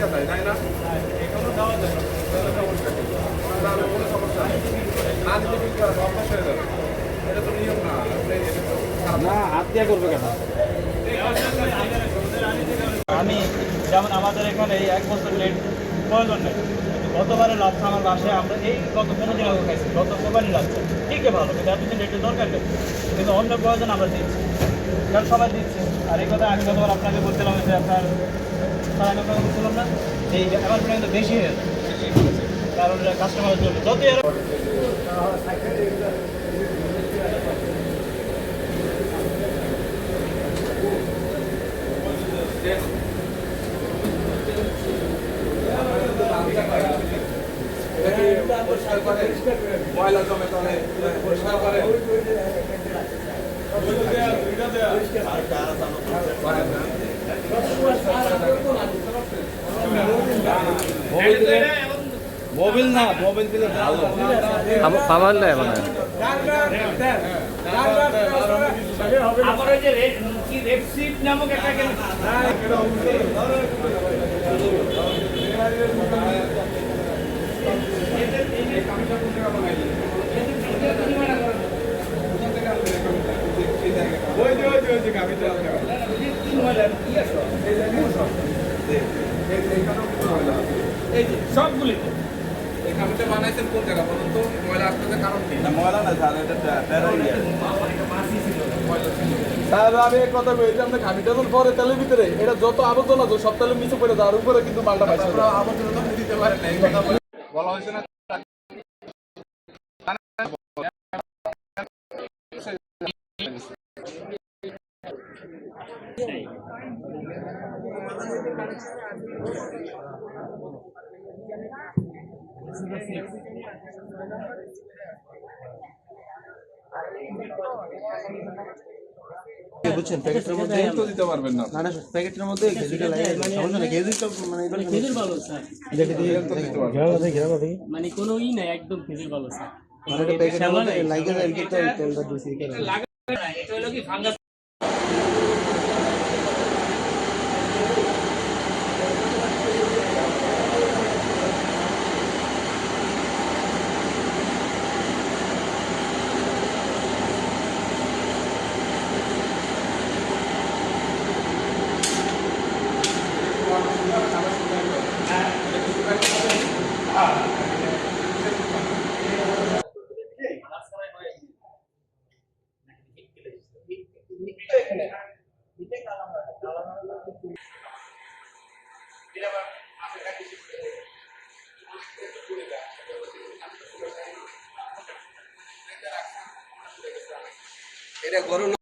দিয়ে দেয় তাই না? এখনো দেওয়া যায় তাহলে সমস্যা কি? তাহলে কোনো সমস্যা নেই। না দিতে বিক্রি করা অভ্যাস হয়ে যাবে। এটা তো নিয়ম না। না হাত দিয়ে করবে কেন? আমি যেমন আমাদের এখানে এই 1 বছর লেট প্রয়োজন নেই। গতবারের লাচ্ছা আমার বাসায় আমরা এই গত 15 দিন আগে খাইছি, গত কোরবানির লাচ্ছা ঠিকই ভালো, কিন্তু এতদিন লেটের দরকার নেই, কিন্তু অন্য প্রয়োজন আমরা দিচ্ছি, কারণ সবাই দিচ্ছে। আর এই কথা আমি গতবার আপনাকে বলছিলাম যে আপনার সারা কথা বলছিলাম না, এই আমার কিন্তু বেশি হয়ে যাচ্ছে, কারণ কাস্টমারের জন্য যতই আরো ময়লা জমে তলে পরিষ্কার করে মোবিল না, মোবিল দিলে ভালো পাওয়ার নেই মানে আবার ওই যে রেপসিট নামক একটা সবগুলি এই কামিটা বানাইছেন কোন জায়গা বলুন তো? ময়লা আসতে কারণ কি? ময়লা না স্যার, এটা স্যার আমি এক কথা বলি, আমরা খামিটা যখন পরে তেলের ভিতরে এটা যত আবর্জনা সব তেলের নিচে পড়ে যাওয়ার উপরে কিন্তু মালটা পাইছে। আবর্জনা তো দিতে পারেন না, এই কথা বলা হয়েছে না। বুঝছেন, প্যাকেটের মধ্যে তো দিতে পারবেন না। না প্যাকেটের মধ্যে খেজুরটা লাগে, সমস্যা নেই, খেজুর তো মানে খেজুর ভালো স্যার, দেখে দিয়ে মানে কোনো ই নাই, একদম খেজুর ভালো স্যার। মানে প্যাকেটের মধ্যে লাগে যায় কিন্তু তেলটা দিছি করে এটা হলো কি ফাঙ্গাস। এটা গরম